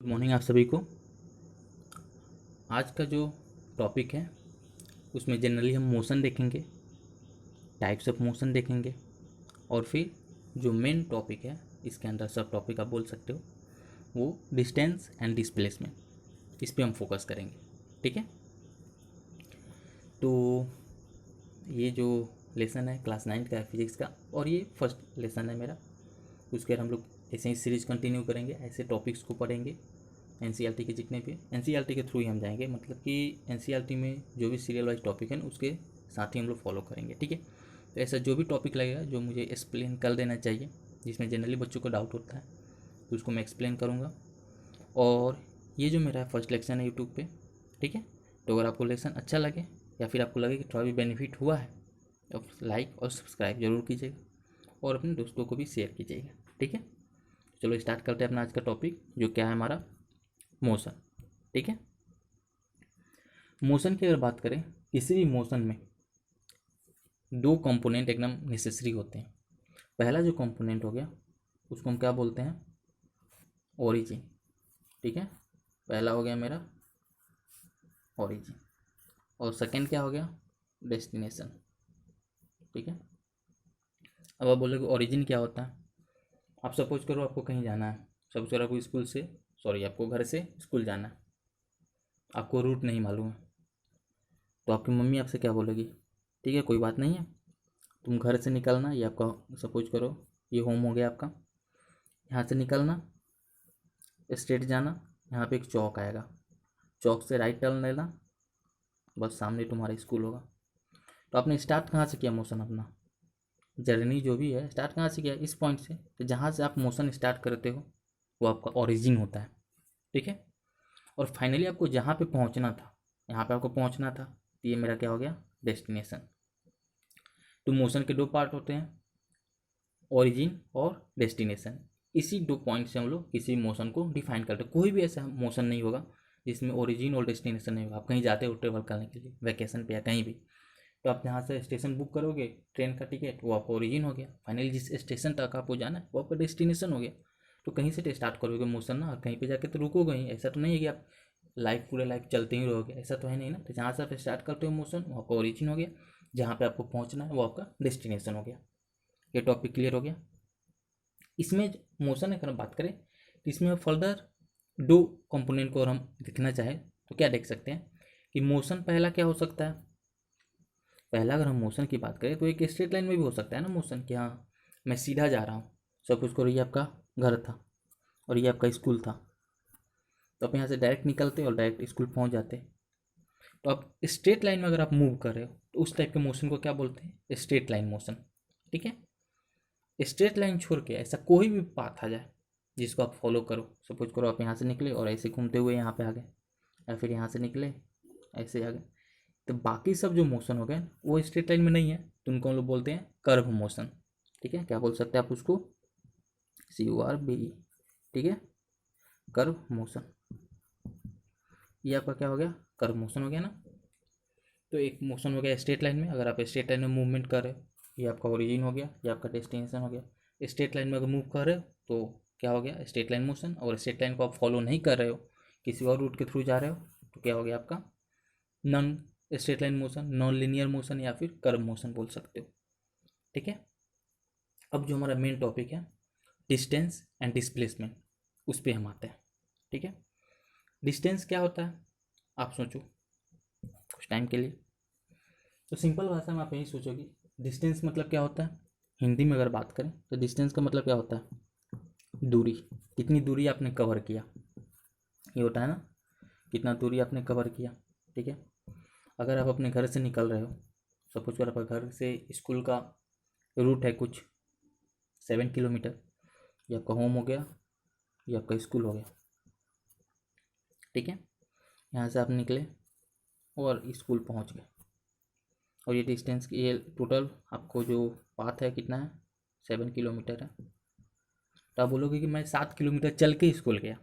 Good morning आप सभी को। आज का जो टॉपिक है उसमें जनरली हम मोशन देखेंगे, टाइप्स ऑफ मोशन देखेंगे और फिर जो मेन टॉपिक है इसके अंदर सब टॉपिक आप बोल सकते हो वो डिस्टेंस एंड डिस्प्लेसमेंट, इस पे हम फोकस करेंगे। ठीक है, तो ये जो लेसन है क्लास 9 का है फिजिक्स का और ये फर्स्ट लेसन है मेरा। उसके बाद हम लोग ऐसे ही सीरीज कंटिन्यू करेंगे, ऐसे टॉपिक्स को पढ़ेंगे। एनसीईआरटी के जितने भी एनसीईआरटी के थ्रू ही हम जाएंगे, मतलब कि एनसीईआरटी में जो भी सीरियल वाइज टॉपिक है उसके साथ ही हम लोग फॉलो करेंगे। ठीक है, तो ऐसा जो भी टॉपिक लगेगा जो मुझे एक्सप्लेन कर देना चाहिए, जिसमें जनरली बच्चों को डाउट होता है, तो उसको मैं एक्सप्लेन करूँगा। और ये जो मेरा फर्स्ट लेक्चर है यूट्यूब पे, ठीक है, तो अगर आपको लेसन अच्छा लगे या फिर आपको लगे कि थोड़ा भी बेनिफिट हुआ है तो लाइक और सब्सक्राइब जरूर कीजिएगा और अपने दोस्तों को भी शेयर कीजिएगा। ठीक है, चलो स्टार्ट करते हैं अपना आज का टॉपिक, जो क्या है हमारा मोशन। ठीक है, मोशन की अगर बात करें, किसी भी मोशन में दो कंपोनेंट एकदम नेसेसरी होते हैं। पहला जो कंपोनेंट हो गया उसको हम क्या बोलते हैं, ओरिजिन। ठीक है, पहला हो गया मेरा ओरिजिन और सेकंड क्या हो गया, डेस्टिनेशन। ठीक है, अब आप बोलोगे ओरिजिन क्या होता है। आप सपोज करो आपको कहीं जाना है, सपोज करो आपको स्कूल से आपको घर से स्कूल जाना है, आपको रूट नहीं मालूम है, तो आपकी मम्मी आपसे क्या बोलेगी, ठीक है कोई बात नहीं है, तुम घर से निकलना, ये आपका सपोज करो ये होम हो गया आपका, यहाँ से निकलना, स्ट्रेट जाना, यहाँ पे एक चौक आएगा, चौक से राइट टर्न लेना, बस सामने तुम्हारा स्कूल होगा। तो आपने स्टार्ट कहाँ से किया मोशन, अपना जर्नी जो भी है स्टार्ट कहाँ से किया, इस पॉइंट से। तो जहाँ से आप मोशन स्टार्ट करते हो वो आपका ओरिजिन होता है। ठीक है, और फाइनली आपको जहाँ पे पहुँचना था, यहाँ पे आपको पहुँचना था, तो ये मेरा क्या हो गया, डेस्टिनेशन। तो मोशन के दो पार्ट होते हैं, ओरिजिन और डेस्टिनेशन। इसी दो पॉइंट से हम लोग किसी मोशन को डिफाइन करते हैं। कोई भी ऐसा मोशन नहीं होगा जिसमें ओरिजिन और डेस्टिनेशन नहीं होगा। आप कहीं जाते हो ट्रेवल करने के लिए वैकेशन पे या कहीं भी, तो आप जहाँ से स्टेशन बुक करोगे ट्रेन का टिकट, वो आपका ओरिजिन हो गया। फाइनली जिस स्टेशन तक आपको जाना है वो आपका डेस्टिनेशन हो गया। तो कहीं से स्टार्ट करोगे मोशन ना, और कहीं पे जाके तो रुकोगे ही। ऐसा तो नहीं है कि आप लाइफ पूरे लाइफ चलते ही रहोगे, ऐसा तो है नहीं ना। तो जहाँ से आप स्टार्ट करते हो मोशन वो आपका ओरिजिन हो गया, जहाँ पे आपको पहुँचना है वो आपका डेस्टिनेशन हो गया। ये टॉपिक क्लियर हो गया। इसमें मोशन अगर हम बात करें तो इसमें फर्दर दो कंपोनेंट को अगर हम देखना चाहें तो क्या देख सकते हैं कि मोशन पहला क्या हो सकता है। पहला अगर हम मोशन की बात करें तो एक स्ट्रेट लाइन में भी हो सकता है ना मोशन, कि हाँ मैं सीधा जा रहा हूँ, सपोज करो ये आपका घर था और ये आपका स्कूल था, तो आप यहाँ से डायरेक्ट निकलते और डायरेक्ट स्कूल पहुँच जाते। तो आप स्ट्रेट लाइन में अगर आप मूव कर रहे हो तो उस टाइप के मोशन को क्या बोलते हैं, स्ट्रेट लाइन मोशन। ठीक है, स्ट्रेट लाइन छोड़ के ऐसा कोई भी पाथ आ जाए जिसको आप फॉलो करो, सपोज करो आप यहाँ से निकले और ऐसे घूमते हुए यहाँ पे आ गए, या फिर यहाँ से निकले ऐसे आ गए, तो बाकी सब जो मोशन हो गए वो स्ट्रेट लाइन में नहीं है, तो उनको हम लोग बोलते हैं कर्व मोशन। ठीक है, क्या बोल सकते हैं आप उसको, CURVE। ठीक है, कर्व मोशन, ये आपका क्या हो गया, कर्व मोशन हो गया ना। तो एक मोशन हो गया स्ट्रेट लाइन में, अगर आप स्ट्रेट लाइन में मूवमेंट कर रहे हो, ये आपका ओरिजिन हो गया, ये आपका डेस्टिनेशन हो गया। स्ट्रेट लाइन में अगर मूव कर रहे हो तो क्या हो गया, स्ट्रेट लाइन मोशन। और स्ट्रेट लाइन को आप फॉलो नहीं कर रहे हो, किसी और रूट के थ्रू जा रहे हो, तो क्या हो गया आपका non straight line motion, non linear motion या फिर कर्व मोशन बोल सकते हो। ठीक है, अब जो हमारा मेन टॉपिक है डिस्टेंस एंड डिस्प्लेसमेंट, उस पर हम आते हैं। ठीक है, डिस्टेंस क्या होता है, आप सोचो कुछ टाइम के लिए। तो सिंपल भाषा में आप यही सोचोगे डिस्टेंस मतलब क्या होता है। हिंदी में अगर बात करें तो डिस्टेंस का मतलब क्या होता है, दूरी। कितनी दूरी आपने कवर किया, ये होता है ना, कितना दूरी आपने कवर किया। ठीक है, अगर आप अपने घर से निकल रहे हो, सपोज कर आपका घर से स्कूल का रूट है कुछ 7 किलोमीटर, ये आपका होम हो गया, ये आपका स्कूल हो गया। ठीक है, यहाँ से आप निकले और स्कूल पहुँच गए, और ये डिस्टेंस की ये टोटल आपको जो पाथ है कितना है, 7 किलोमीटर है। तो आप बोलोगे कि मैं 7 किलोमीटर चल के स्कूल गया,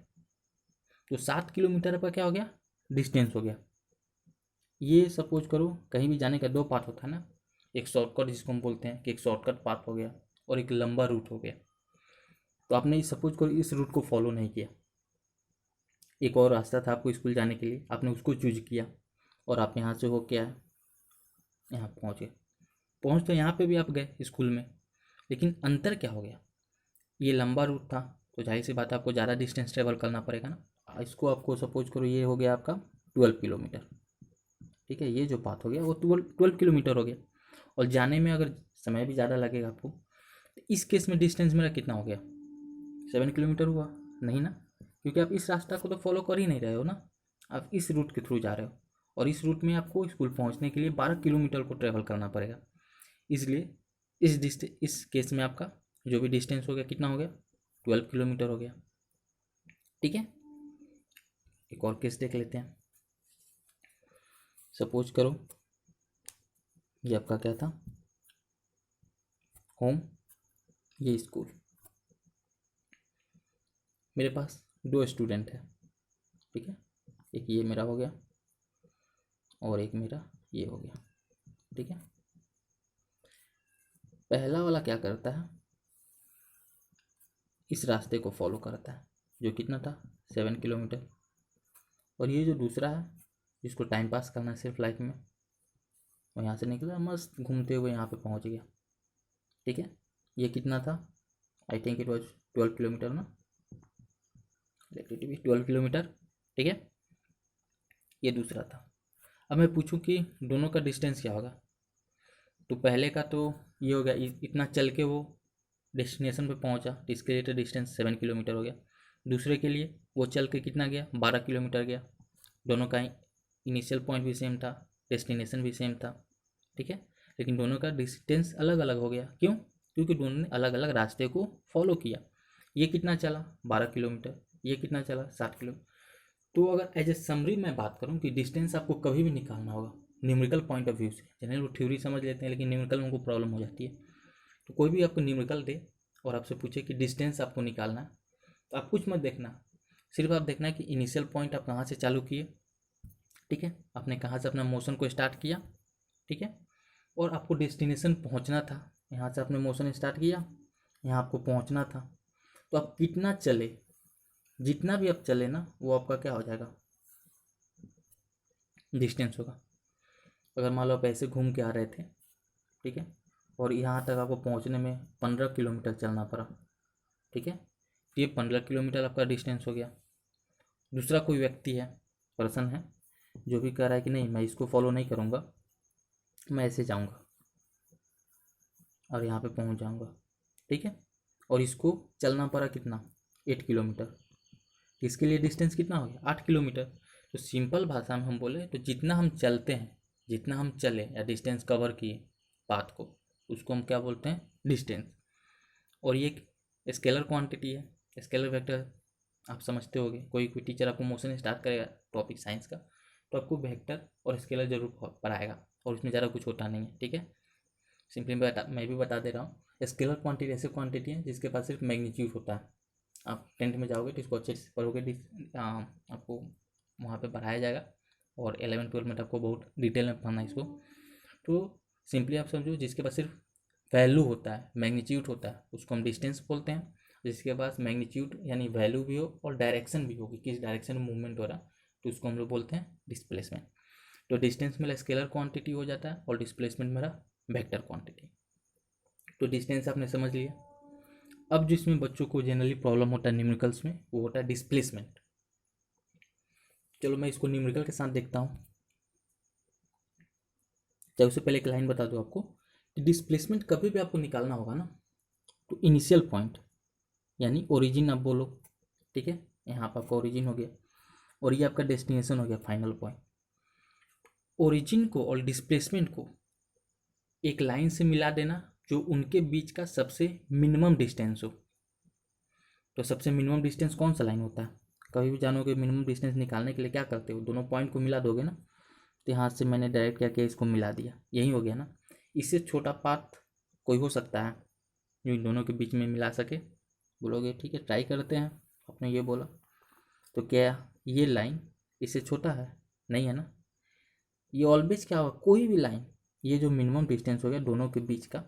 तो 7 किलोमीटर का क्या हो गया, डिस्टेंस हो गया। ये सपोज करो कहीं भी जाने का दो पाथ होता है ना, एक शॉर्टकट जिसको हम बोलते हैं कि एक शॉर्टकट पाथ हो गया और एक लंबा रूट हो गया। तो आपने सपोज करो इस रूट को फॉलो नहीं किया, एक और रास्ता था आपको स्कूल जाने के लिए, आपने उसको चूज किया और आप यहाँ से हो क्या है, यहाँ पहुँच गए। पहुँच तो यहाँ पे भी आप गए स्कूल में, लेकिन अंतर क्या हो गया, ये लंबा रूट था तो जाहिर सी बात है आपको ज़्यादा डिस्टेंस ट्रेवल करना पड़ेगा ना। इसको आपको सपोज करो ये हो गया आपका 12 किलोमीटर, ठीक है, ये जो पाथ हो गया वो 12 किलोमीटर हो गया। और जाने में अगर समय भी ज़्यादा लगेगा आपको, तो इस केस में डिस्टेंस मेरा कितना हो गया, 7 किलोमीटर हुआ नहीं ना, क्योंकि आप इस रास्ता को तो फॉलो कर ही नहीं रहे हो ना, आप इस रूट के थ्रू जा रहे हो और इस रूट में आपको स्कूल पहुंचने के लिए 12 किलोमीटर को ट्रेवल करना पड़ेगा। इसलिए इस केस में आपका जो भी डिस्टेंस हो गया कितना हो गया, 12 किलोमीटर हो गया। ठीक है, एक और केस देख लेते हैं। सपोज करो ये आपका क्या था, होम, ये स्कूल, मेरे पास 2 स्टूडेंट है, ठीक है, एक ये मेरा हो गया और एक मेरा ये हो गया। ठीक है, पहला वाला क्या करता है, इस रास्ते को फॉलो करता है जो कितना था 7 किलोमीटर, और ये जो दूसरा है जिसको टाइम पास करना है सिर्फ लाइफ में, और यहाँ से निकला मस्त घूमते हुए यहाँ पे पहुँच गया। ठीक है, ये कितना था, I think it was 12 kilometre ना, लेट इट बी 12 किलोमीटर। ठीक है, ये दूसरा था। अब मैं पूछूं कि दोनों का डिस्टेंस क्या होगा, तो पहले का तो ये हो गया, इतना चल के वो डेस्टिनेशन पे पहुंचा, तो इसके लिए तो डिस्टेंस 7 किलोमीटर हो गया। दूसरे के लिए वो चल के कितना गया, 12 किलोमीटर गया। दोनों का इनिशियल पॉइंट भी सेम था, डेस्टिनेशन भी सेम था। ठीक है, लेकिन दोनों का डिस्टेंस अलग अलग हो गया, क्यों, क्योंकि दोनों ने अलग अलग रास्ते को फॉलो किया। ये कितना चला 12 किलोमीटर, ये कितना चला 7 किलोमीटर। तो अगर एज ए समरी मैं बात करूँ कि डिस्टेंस आपको कभी भी निकालना होगा न्यूमेरिकल पॉइंट ऑफ व्यू से, जनरल वो थ्योरी समझ लेते हैं लेकिन न्यूमेरिकल में उनको प्रॉब्लम हो जाती है। तो कोई भी आपको न्यूमेरिकल दे और आपसे पूछे कि डिस्टेंस आपको निकालना है, तो आप कुछ मत देखना, सिर्फ आप देखना है कि इनिशियल पॉइंट आप कहाँ से चालू किए, ठीक है, आपने कहाँ से अपना मोशन को स्टार्ट किया, ठीक है, और आपको डेस्टिनेशन पहुँचना था, यहाँ से आपने मोशन स्टार्ट किया, यहाँ आपको पहुँचना था, तो आप कितना चले, जितना भी आप चले ना वो आपका क्या हो जाएगा, डिस्टेंस होगा। अगर मान लो आप ऐसे घूम के आ रहे थे, ठीक है, और यहाँ तक आपको पहुँचने में 15 किलोमीटर चलना पड़ा, ठीक है, तो ये 15 किलोमीटर आपका डिस्टेंस हो गया। दूसरा कोई व्यक्ति है, पर्सन है, जो भी कह रहा है कि नहीं मैं इसको फॉलो नहीं करूँगा, मैं ऐसे जाऊँगा और यहाँ पे पहुँच जाऊँगा, ठीक है, और इसको चलना पड़ा कितना, 8 किलोमीटर, इसके लिए डिस्टेंस कितना हो गया 8 किलोमीटर। तो सिंपल भाषा में हम बोले तो जितना हम चलते हैं, जितना हम चले या डिस्टेंस कवर किए पाथ को, उसको हम क्या बोलते हैं, डिस्टेंस। और ये एक स्केलर क्वांटिटी है, स्केलर वेक्टर आप समझते होगे, कोई कोई टीचर आपको मोशन स्टार्ट करेगा टॉपिक साइंस का तो आपको वेक्टर और स्केलर जरूर पढ़ाएगा, और उसमें ज़्यादा कुछ होता नहीं है। ठीक है, सिंपली मैं भी बता दे रहा हूँ, स्केलर क्वांटिटी ऐसी क्वांटिटी है जिसके पास सिर्फ मैग्नीट्यूड होता है। आप 10th में जाओगे तो इसको अच्छे से पढ़ोगे, आपको वहाँ पे पढ़ाया जाएगा, और 11th 12th में आपको बहुत डिटेल में पढ़ना है इसको। तो सिंपली आप समझो जिसके पास सिर्फ वैल्यू होता है, मैग्नीट्यूड होता है, उसको हम डिस्टेंस बोलते हैं। जिसके पास मैग्नीट्यूड यानी वैल्यू भी हो और डायरेक्शन भी होगी, किस डायरेक्शन में मूवमेंट हो रहा है, तो उसको हम लोग बोलते हैं डिस्प्लेसमेंट। तो डिस्टेंस मेरा स्केलर क्वांटिटी हो जाता है और डिस्प्लेसमेंट मेरा वेक्टर क्वांटिटी। तो डिस्टेंस आपने समझ लिया। अब जिसमें बच्चों को जनरली प्रॉब्लम होता है न्यूमेरिकल्स में, वो होता है डिस्प्लेसमेंट। चलो मैं इसको न्यूमेरिकल के साथ देखता हूँ। चाहे उससे पहले एक लाइन बता दूँ आपको कि डिस्प्लेसमेंट कभी भी आपको निकालना होगा ना, तो इनिशियल पॉइंट यानी ओरिजिन आप बोलो, ठीक है, यहाँ पर आपका ओरिजिन हो गया और ये आपका डेस्टिनेशन हो गया फाइनल पॉइंट। ओरिजिन को और डिस्प्लेसमेंट को एक लाइन से मिला देना जो उनके बीच का सबसे मिनिमम डिस्टेंस हो। तो सबसे मिनिमम डिस्टेंस कौन सा लाइन होता है, कभी भी जानोगे मिनिमम डिस्टेंस निकालने के लिए क्या करते हो, दोनों पॉइंट को मिला दोगे ना। तो यहाँ से मैंने डायरेक्ट क्या किया, इसको मिला दिया, यही हो गया ना। इससे छोटा पाथ कोई हो सकता है जो इन दोनों के बीच में मिला सके, बोलोगे ठीक है ट्राई करते हैं, आपने ये बोला, तो क्या ये लाइन इससे छोटा है, नहीं है ना। ये ऑलवेज क्या होगा, कोई भी लाइन, ये जो मिनिमम डिस्टेंस हो गया दोनों के बीच का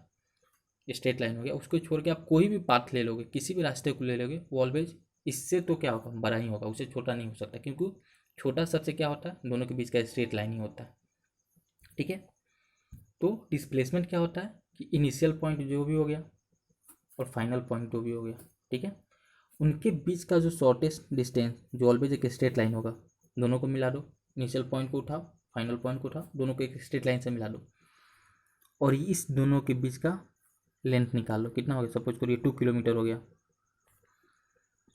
स्ट्रेट लाइन हो गया, उसको छोड़ के आप कोई भी पाथ ले लोगे, किसी भी रास्ते को ले लोगे, वो ऑलवेज इससे तो क्या होगा, बड़ा ही होगा, उससे छोटा नहीं हो सकता, क्योंकि छोटा सबसे क्या होता है, दोनों के बीच का स्ट्रेट लाइन ही होता है। ठीक है, तो डिस्प्लेसमेंट क्या होता है कि इनिशियल पॉइंट जो भी हो गया और फाइनल पॉइंट जो भी हो गया, ठीक है, उनके बीच का जो शॉर्टेस्ट डिस्टेंस जो ऑलवेज एक स्ट्रेट लाइन होगा, दोनों को मिला दो, इनिशियल पॉइंट को उठाओ, फाइनल पॉइंट को उठाओ, दोनों को एक स्ट्रेट लाइन से मिला दो, और इस दोनों के बीच का लेंथ निकाल लो, कितना हो गया, सपोज करिए 2 किलोमीटर हो गया,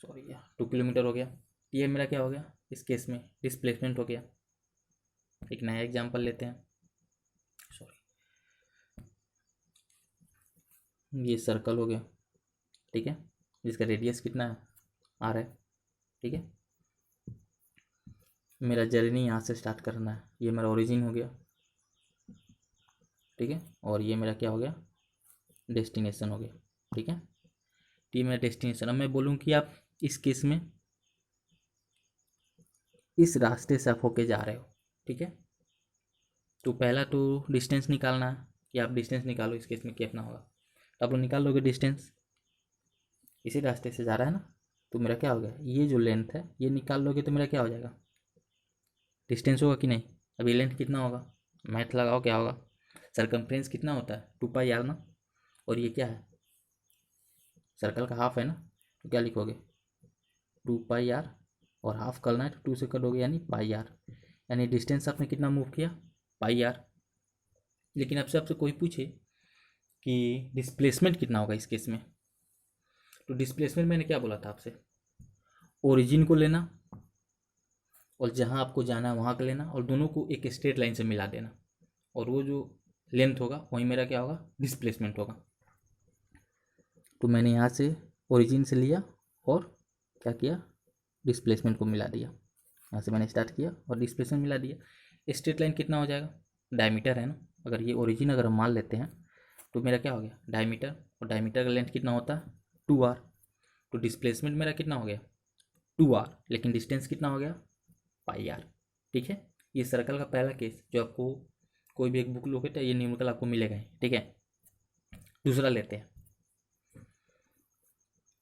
सॉरी यार 2 किलोमीटर हो गया। ये मेरा क्या हो गया, इस केस में डिस्प्लेसमेंट हो गया। एक नया एग्जांपल लेते हैं, सॉरी, ये सर्कल हो गया, ठीक है, जिसका रेडियस कितना है, आर है, ठीक है। मेरा जर्नी यहाँ से स्टार्ट करना है, ये मेरा ओरिजिन हो गया, ठीक है, और ये मेरा क्या हो गया, डेस्टिनेशन हो गया, ठीक है। तो ये मेरा डेस्टिनेशन। अब मैं बोलूँ कि आप इस केस में इस रास्ते से आप होके जा रहे हो, ठीक है, तो पहला तो डिस्टेंस निकालना है कि आप डिस्टेंस निकालो, इस केस में कितना होगा, तो आप लोग निकाल लोगे डिस्टेंस, इसी रास्ते से जा रहा है ना, तो मेरा क्या हो गया, ये जो लेंथ है ये निकाल लोगे तो मेरा क्या हो जाएगा, डिस्टेंस होगा कि नहीं। अब ये लेंथ कितना होगा, मैथ लगाओ क्या होगा, सरकमफ्रेंस कितना होता है 2 पाई आर ना, और ये क्या है, सर्कल का हाफ है ना, तो क्या लिखोगे 2 पाई आर, और हाफ करना है तो 2 से कटोगे यानी पाई आर, यानी डिस्टेंस आपने कितना मूव किया, पाई आर। लेकिन आपसे आपसे कोई पूछे कि डिस्प्लेसमेंट कितना होगा इस केस में, तो डिस्प्लेसमेंट मैंने क्या बोला था आपसे, ओरिजिन को लेना और जहाँ आपको जाना है वहाँ का लेना, और दोनों को एक स्ट्रेट लाइन से मिला देना, और वो जो लेंथ होगा वही मेरा क्या होगा, डिस्प्लेसमेंट होगा। तो मैंने यहाँ से ओरिजिन से लिया और क्या किया, डिस्प्लेसमेंट को मिला दिया, यहाँ से मैंने स्टार्ट किया और डिस्प्लेसमेंट मिला दिया। स्ट्रेट लाइन कितना हो जाएगा, डायमीटर है ना, अगर ये ओरिजिन अगर हम मान लेते हैं तो मेरा क्या हो गया, डायमीटर, और डायमीटर का लेंथ कितना होता है 2r, तो डिस्प्लेसमेंट मेरा कितना हो गया 2r, लेकिन डिस्टेंस कितना हो गया पाई आर। ठीक है, ये सर्कल का पहला केस जो आपको कोई भी एक बुक लोगे तो ये न्यूमेरिकल आपको मिलेगा ही। ठीक है, दूसरा लेते हैं,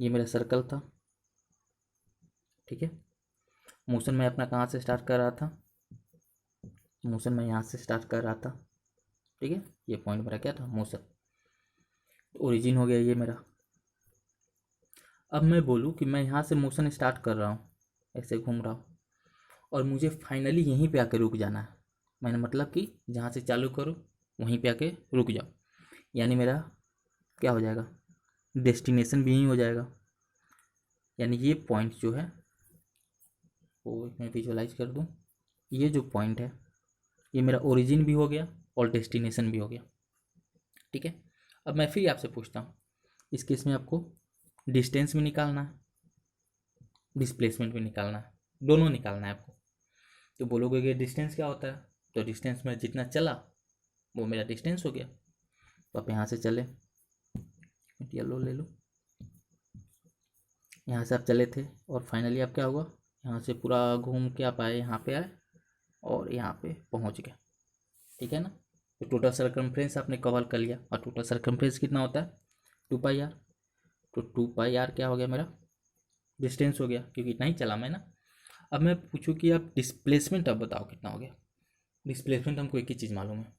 ये मेरा सर्कल था, ठीक है, मोशन मैं अपना कहाँ से स्टार्ट कर रहा था, मोशन मैं यहाँ से स्टार्ट कर रहा था, ठीक है, ये पॉइंट मेरा क्या था, मोशन, ओरिजिन हो गया ये मेरा। अब मैं बोलूँ कि मैं यहाँ से मोशन स्टार्ट कर रहा हूँ, ऐसे घूम रहा हूँ, और मुझे फाइनली यहीं पे आके रुक जाना है, मैंने मतलब कि जहाँ से चालू करो वहीं पे आके रुक जाओ, यानी मेरा क्या हो जाएगा, डेस्टिनेशन भी यहीं हो जाएगा, यानी ये पॉइंट जो है वो मैं विजुअलाइज कर दूँ, ये जो पॉइंट है ये मेरा ओरिजिन भी हो गया और डेस्टिनेशन भी हो गया। ठीक है, अब मैं फिर आपसे पूछता हूँ, इस केस में आपको डिस्टेंस भी निकालना है, डिस्प्लेसमेंट भी निकालना है, दोनों निकालना है आपको। तो बोलोगे कि डिस्टेंस क्या होता है, तो डिस्टेंस में जितना चला वो मेरा डिस्टेंस हो गया। तो आप यहाँ से चले, येलो ले लो, यहाँ से आप चले थे और फाइनली आप क्या हुआ, यहाँ से पूरा घूम के आप आए, यहाँ पे आए और यहाँ पे पहुँच गए। ठीक है ना, तो टोटल सर्कमफ्रेंस आपने कवर कर लिया, और टोटल सर्कमफ्रेंस कितना होता है 2 पाई आर, तो 2 पाई आर क्या हो गया मेरा, डिस्टेंस हो गया, क्योंकि इतना ही चला मैं ना। अब मैं पूछूं कि आप डिस्प्लेसमेंट अब बताओ कितना हो गया। डिस्प्लेसमेंट हमको एक ही चीज़ मालूम है,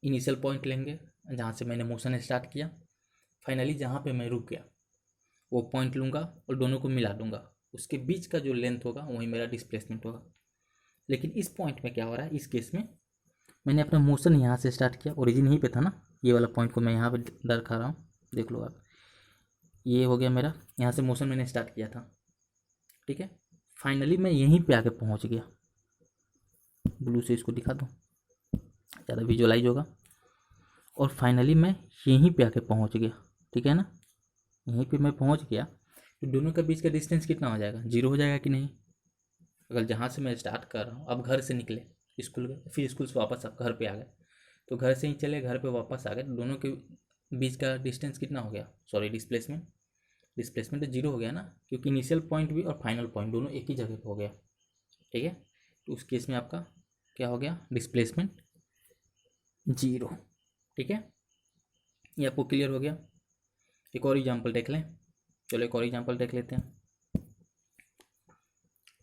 इनिशियल पॉइंट लेंगे जहाँ से मैंने मोशन स्टार्ट किया, फाइनली जहाँ पे मैं रुक गया वो पॉइंट लूँगा और दोनों को मिला दूंगा, उसके बीच का जो लेंथ होगा वही मेरा डिस्प्लेसमेंट होगा। लेकिन इस पॉइंट में क्या हो रहा है, इस केस में मैंने अपना मोशन यहाँ से स्टार्ट किया, ओरिजिन यहीं पे था ना, ये वाला पॉइंट को मैं यहाँ पे दर्शा रहा हूँ, देख लो आप, ये हो गया मेरा, यहाँ से मोशन मैंने स्टार्ट किया था। ठीक है, फाइनली मैं यहीं पे आके पहुँच गया, ब्लू से इसको दिखा दूँ ज़्यादा विजुअलाइज होगा, और फाइनली मैं यहीं पे आके पहुँच गया। ठीक है ना, यहीं पे मैं पहुँच गया, तो दोनों के बीच का डिस्टेंस कितना हो जाएगा, 0 हो जाएगा कि नहीं। अगर जहाँ से मैं स्टार्ट कर रहा हूँ, अब घर से निकले, स्कूल गए, फिर स्कूल से वापस आप घर पे आ गए, तो घर से ही चले घर पे वापस आ गए, तो दोनों के बीच का डिस्टेंस कितना हो गया, सॉरी डिस्प्लेसमेंट, डिस्प्लेसमेंट तो 0 हो गया ना, क्योंकि इनिशियल पॉइंट भी और फाइनल पॉइंट दोनों एक ही जगह पे हो गया। ठीक है, तो उस केस में आपका क्या हो गया, डिस्प्लेसमेंट 0। ठीक है, ये आपको क्लियर हो गया। एक और एग्जाम्पल देख लें, चलो एक और एग्जाम्पल देख लेते हैं।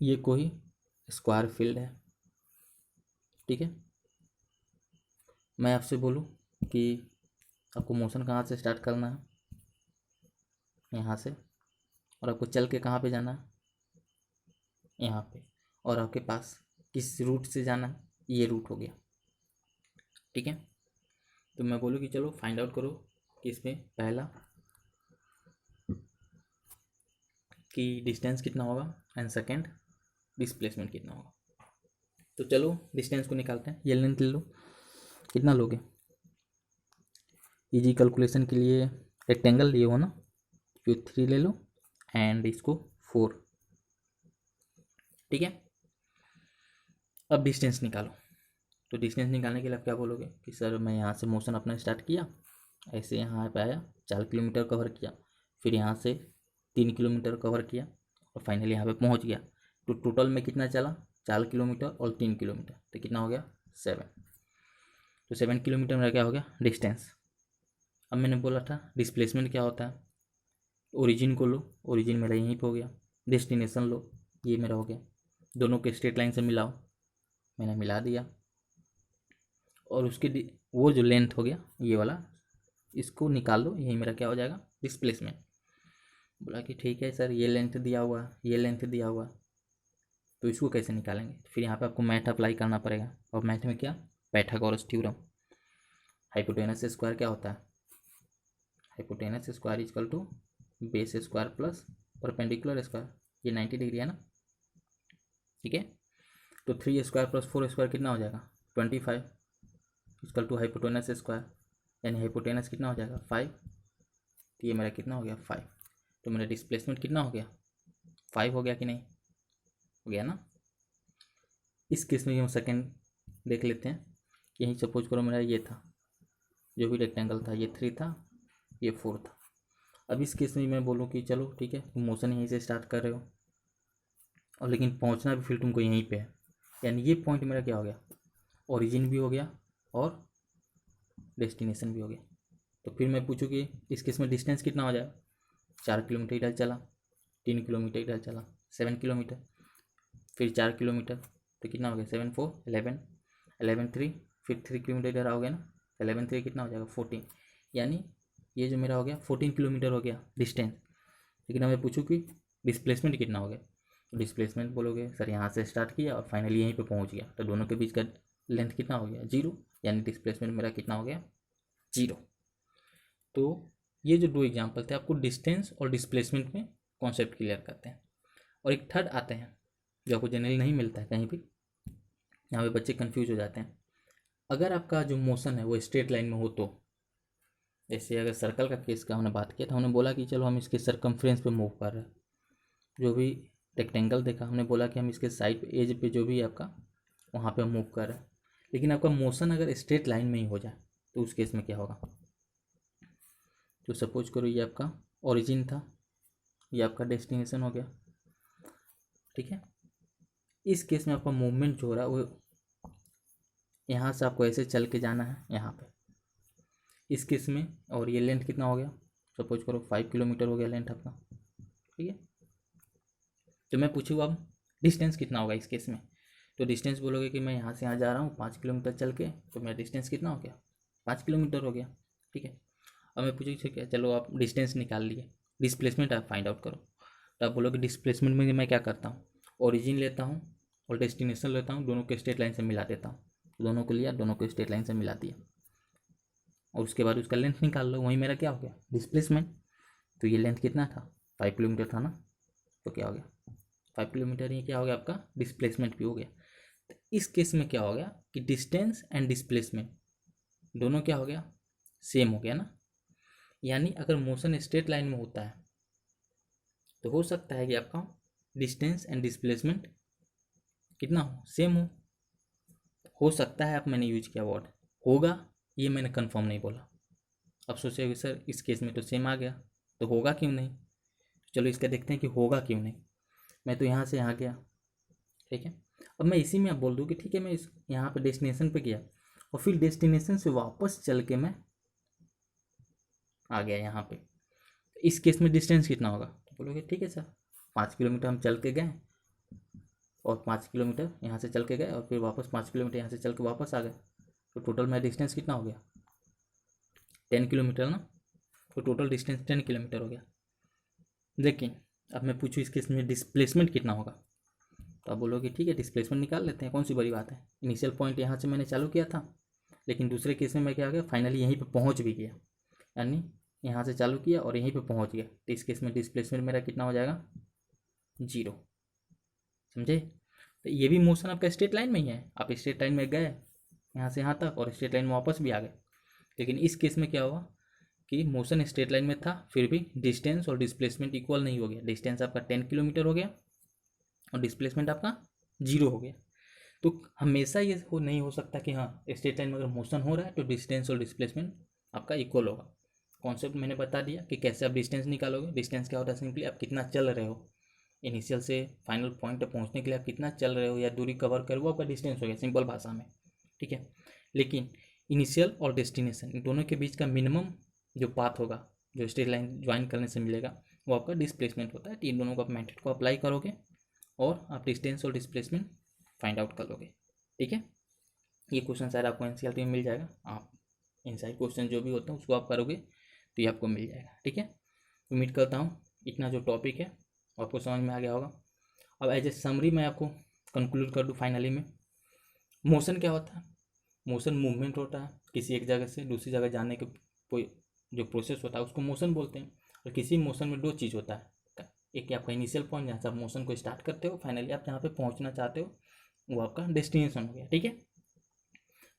ये कोई स्क्वायर फील्ड है, ठीक है। मैं आपसे बोलूँ कि आपको मोशन कहाँ से स्टार्ट करना है, यहाँ से, और आपको चल के कहाँ पे जाना है, यहाँ पे, और आपके पास किस रूट से जाना है, ये रूट हो गया, ठीक है। तो मैं बोलूँ कि चलो फाइंड आउट करो कि इसमें पहला कि डिस्टेंस कितना होगा एंड सेकेंड डिस्प्लेसमेंट कितना होगा। तो चलो डिस्टेंस को निकालते हैं। ये लेंथ ले लो, कितना लोगे, इजी कैलकुलेशन के लिए रेक्टेंगल लिए हो ना, तो 3 ले लो एंड इसको 4, ठीक है। अब डिस्टेंस निकालो। तो डिस्टेंस निकालने के लिए आप क्या बोलोगे कि सर मैं यहाँ से मोशन अपना स्टार्ट किया, ऐसे यहाँ पे आया, 4 किलोमीटर कवर किया, फिर यहाँ से 3 किलोमीटर कवर किया और फाइनली यहाँ पे पहुँच गया। तो टोटल में कितना चला, 4 किलोमीटर और 3 किलोमीटर, तो कितना हो गया 7। तो 7 किलोमीटर मेरा क्या हो गया डिस्टेंस। अब मैंने बोला था डिस्प्लेसमेंट क्या होता है, ओरिजिन को लो, ओरिजिन मेरा यहीं पे हो गया, डेस्टिनेशन लो, ये मेरा हो गया, दोनों के स्ट्रेट लाइन से मिलाओ, मैंने मिला दिया, और उसके वो जो लेंथ हो गया ये वाला, इसको निकाल लो, यही मेरा क्या हो जाएगा डिस्प्लेसमेंट। बोला कि ठीक है सर ये लेंथ दिया हुआ, ये लेंथ दिया हुआ, तो इसको कैसे निकालेंगे। फिर यहाँ पे आपको मैथ अप्लाई करना पड़ेगा, और मैथ में क्या, पाइथागोरस थ्योरम। हाइपोटेनस स्क्वायर क्या होता है, hypotenuse square equal to base square plus perpendicular square, ये 90 डिग्री है ना, ठीक है। तो 3 स्क्वायर प्लस 4 स्क्वायर कितना हो जाएगा 25 इक्वल टू हाइपोटेनस स्क्वायर, यानी हाइपोटेनस कितना हो जाएगा 5, तो ये मेरा कितना हो गया 5। तो मेरा डिस्प्लेसमेंट कितना हो गया 5 हो गया कि नहीं, हो गया ना। इस केस में हम सेकेंड देख लेते हैं। यही सपोज करो मेरा ये था, जो भी रेक्टेंगल था, ये 3 था, ये 4 था। अब इस केस में मैं बोलूँ कि चलो ठीक है मोशन यहीं से स्टार्ट कर रहे हो, और लेकिन पहुंचना भी फिर तुमको यहीं पे है, यानी ये पॉइंट मेरा क्या हो गया, ओरिजिन भी हो गया और डेस्टिनेशन भी हो गया। तो फिर मैं पूछूँ कि इस केस में डिस्टेंस कितना हो जाएगा, 4 किलोमीटर इधर चला, 3 किलोमीटर इधर चला, 7 किलोमीटर, फिर 4 किलोमीटर, तो कितना हो गया 7 4 11, 11 3, फिर 3 किलोमीटर इधर आओगे ना, 11 3 कितना हो जाएगा 14, यानी ये जो मेरा हो गया 14 किलोमीटर हो गया डिस्टेंस। लेकिन हमें पूछूँ कि डिस्प्लेसमेंट कितना हो गया, तो डिस्प्लेसमेंट बोलोगे सर यहाँ से स्टार्ट किया और फाइनली यहीं पे पहुँच गया, तो दोनों के बीच का लेंथ कितना हो गया 0, यानी डिस्प्लेसमेंट मेरा कितना हो गया 0। तो ये जो 2 एग्जाम्पल थे आपको डिस्टेंस और डिस्प्लेसमेंट में कॉन्सेप्ट क्लियर करते हैं। और एक थर्ड आते हैं जो आपको जनरली नहीं मिलता है कहीं भी, यहाँ पे बच्चे कंफ्यूज हो जाते हैं। अगर आपका जो मोशन है वो स्ट्रेट लाइन में हो, तो जैसे अगर सर्कल का केस का हमने बात किया था, हमने बोला कि चलो हम इसके सरकमफ्रेंस पे मूव कर रहे हैं, जो भी रेक्टेंगल देखा हमने बोला कि हम इसके साइड एज पे जो भी आपका वहाँ पे मूव कर रहे हैं। लेकिन आपका मोशन अगर स्ट्रेट लाइन में ही हो जाए तो उस केस में क्या होगा, तो सपोज करो ये आपका ओरिजिन था, ये आपका डेस्टिनेशन हो गया, ठीक है। इस केस में आपका मूवमेंट जो हो रहा है वो यहाँ से आपको ऐसे चल के जाना है यहाँ पे इस केस में, और ये लेंथ कितना हो गया, सपोज करो 5 किलोमीटर हो गया लेंथ अपना, ठीक है। तो मैं पूछूँ अब डिस्टेंस कितना होगा इस केस में, तो डिस्टेंस बोलोगे कि मैं यहाँ से यहाँ जा रहा हूँ 5 किलोमीटर चल के, तो मेरा डिस्टेंस कितना हो गया 5 किलोमीटर हो गया, ठीक है। अब मैं पूछूँ ठीक है चलो आप डिस्टेंस निकाल लिए, डिस्प्लेसमेंट आप फाइंड आउट करो। तो आप बोलोगे डिस्प्लेसमेंट में मैं क्या करता हूँ, ओरिजिन लेता हूँ और डेस्टिनेशन लेता हूँ, दोनों को स्ट्रेट लाइन से मिला देता हूँ, दोनों को लिया, दोनों को स्ट्रेट लाइन से मिला दिया, और उसके बाद उसका लेंथ निकाल लो, वही मेरा क्या हो गया डिस्प्लेसमेंट। तो ये लेंथ कितना था 5 किलोमीटर था ना, तो क्या हो गया 5 किलोमीटर, ये क्या हो गया आपका डिस्प्लेसमेंट भी हो गया। तो इस केस में क्या हो गया कि डिस्टेंस एंड डिस्प्लेसमेंट दोनों क्या हो गया सेम हो गया ना। यानी अगर मोशन स्ट्रेट लाइन में होता है तो हो सकता है कि आपका डिस्टेंस एंड डिस्प्लेसमेंट कितना हो सेम हो सकता है। आप मैंने यूज किया वर्ड होगा, ये मैंने कंफर्म नहीं बोला। अब सोचे सर इस केस में तो सेम आ गया, तो होगा क्यों नहीं, चलो इसका देखते हैं कि होगा क्यों नहीं। मैं तो यहाँ से यहाँ गया, ठीक है। अब मैं इसी में आप बोल दूँ कि ठीक है मैं इस यहाँ पे डेस्टिनेशन पे गया और फिर डेस्टिनेशन से वापस चल के मैं आ गया यहाँ पे, इस केस में डिस्टेंस कितना होगा, तो बोलोगे ठीक है सर 5 किलोमीटर हम चल के गए और 5 किलोमीटर यहाँ से चल के गए और फिर वापस 5 किलोमीटर यहाँ से चल के वापस आ गए, तो टोटल मेरा डिस्टेंस कितना हो गया? 10 किलोमीटर ना। तो टोटल डिस्टेंस 10 किलोमीटर हो गया। लेकिन अब मैं पूछूँ इस केस में डिस्प्लेसमेंट कितना होगा, तो आप बोलोगे ठीक है डिस्प्लेसमेंट निकाल लेते हैं, कौन सी बड़ी बात है। इनिशियल पॉइंट यहाँ से मैंने चालू किया था, लेकिन दूसरे केस में मैं क्या हो गया, फाइनली यहीं पे पहुँच भी गया, यानी यहाँ से चालू किया और यहीं पे पहुँच गया। तो इस केस में डिस्प्लेसमेंट मेरा कितना हो जाएगा? 0। समझे? तो ये भी मोशन आपका स्ट्रेट लाइन में ही है, आप स्ट्रेट लाइन में गए यहाँ से यहाँ तक और स्ट्रेट लाइन में वापस भी आ गए। लेकिन इस केस में क्या हुआ कि मोशन स्ट्रेट लाइन में था, फिर भी डिस्टेंस और डिस्प्लेसमेंट इक्वल नहीं हो गया। डिस्टेंस आपका 10 किलोमीटर हो गया और डिस्प्लेसमेंट आपका 0 हो गया। तो हमेशा ये नहीं हो सकता कि हाँ स्ट्रेट लाइन में अगर मोशन हो रहा है तो डिस्टेंस और डिस्प्लेसमेंट आपका इक्वल होगा। कॉन्सेप्ट मैंने बता दिया कि कैसे आप डिस्टेंस निकालोगे। डिस्टेंस क्या होता है? सिंपली आप कितना चल रहे हो, इनिशियल से फाइनल पॉइंट तक पहुंचने के लिए आप कितना चल रहे हो या दूरी कवर कर वो आपका डिस्टेंस हो गया सिंपल भाषा में, ठीक है। लेकिन इनिशियल और डेस्टिनेशन इन दोनों के बीच का मिनिमम जो पाथ होगा, जो स्ट्रेट लाइन ज्वाइन करने से मिलेगा, वो आपका डिस्प्लेसमेंट होता है। इन दोनों को आप मेथड को अप्लाई करोगे और आप डिस्टेंस और डिस्प्लेसमेंट फाइंड आउट कर लोगे, ठीक है। ये क्वेश्चन शायद आपको एनसीईआरटी में मिल जाएगा, आप इनसाइड क्वेश्चन जो भी होते हैं उसको आप करोगे तो ये आपको मिल जाएगा, ठीक है। उम्मीद करता हूँ इतना जो टॉपिक है आपको समझ में आ गया होगा। अब एज ए समरी मैं आपको कंक्लूड कर दूँ फाइनली में, मोशन क्या होता है? मोशन मूवमेंट होता है, किसी एक जगह से दूसरी जगह जाने के कोई जो प्रोसेस होता है उसको मोशन बोलते हैं। और किसी मोशन में दो चीज़ होता है, एक आपका इनिशियल पॉइंट जहाँ से आप मोशन को स्टार्ट करते हो, फाइनली आप जहाँ पे पहुँचना चाहते हो वो आपका डेस्टिनेशन हो गया, ठीक है।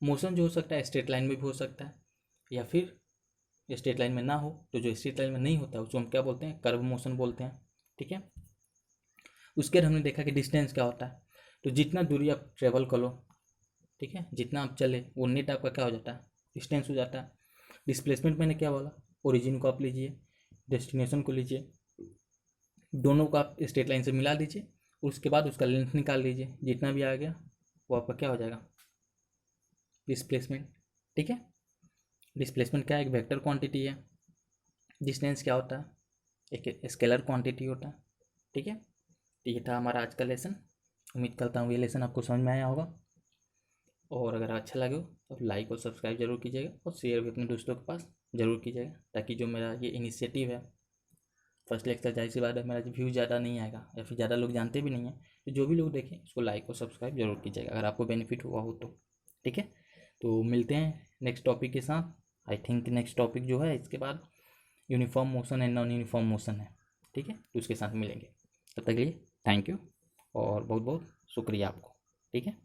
मोशन जो हो सकता है स्ट्रेट लाइन में भी हो सकता है, या फिर स्ट्रेट लाइन में ना हो तो जो स्ट्रेट लाइन में नहीं होता है उसको हम क्या बोलते हैं? कर्व मोशन बोलते हैं, ठीक है। उसके बाद हमने देखा कि डिस्टेंस क्या होता है, तो जितना दूरी आप ट्रेवल करो, ठीक है, जितना आप चले वो नेट आपका क्या हो जाता है? डिस्टेंस हो जाता है। डिस्प्लेसमेंट मैंने क्या बोला? ओरिजिन को आप लीजिए, डेस्टिनेशन को लीजिए, दोनों को आप स्ट्रेट लाइन से मिला दीजिए, उसके बाद उसका लेंथ निकाल लीजिए, जितना भी आ गया वो आपका क्या हो जाएगा? डिस्प्लेसमेंट, ठीक है। डिस्प्लेसमेंट क्या है? एक वेक्टर क्वांटिटी है। डिस्टेंस क्या होता है? एक स्केलर क्वांटिटी होता है, ठीक है। तो ये था हमारा आज का लेसन। उम्मीद करता हूँ ये लेसन आपको समझ में आया होगा, और अगर अच्छा लगे तो लाइक और सब्सक्राइब जरूर कीजिएगा और शेयर भी अपने दोस्तों के पास ज़रूर कीजिएगा, ताकि जो मेरा ये इनिशिएटिव है फर्स्ट लेक्चर, जाहिर सी बात है मेरा व्यू ज़्यादा नहीं आएगा या फिर ज़्यादा लोग जानते भी नहीं हैं, तो जो भी लोग देखें उसको लाइक और सब्सक्राइब जरूर कीजिएगा अगर आपको बेनिफिट हुआ हो तो, ठीक है। तो मिलते हैं नेक्स्ट टॉपिक के साथ। आई थिंक नेक्स्ट टॉपिक जो है इसके बाद uniform motion and non uniform motion है, ठीक है, तो उसके साथ मिलेंगे। तब तक के लिए थैंक यू और बहुत बहुत शुक्रिया आपको, ठीक है।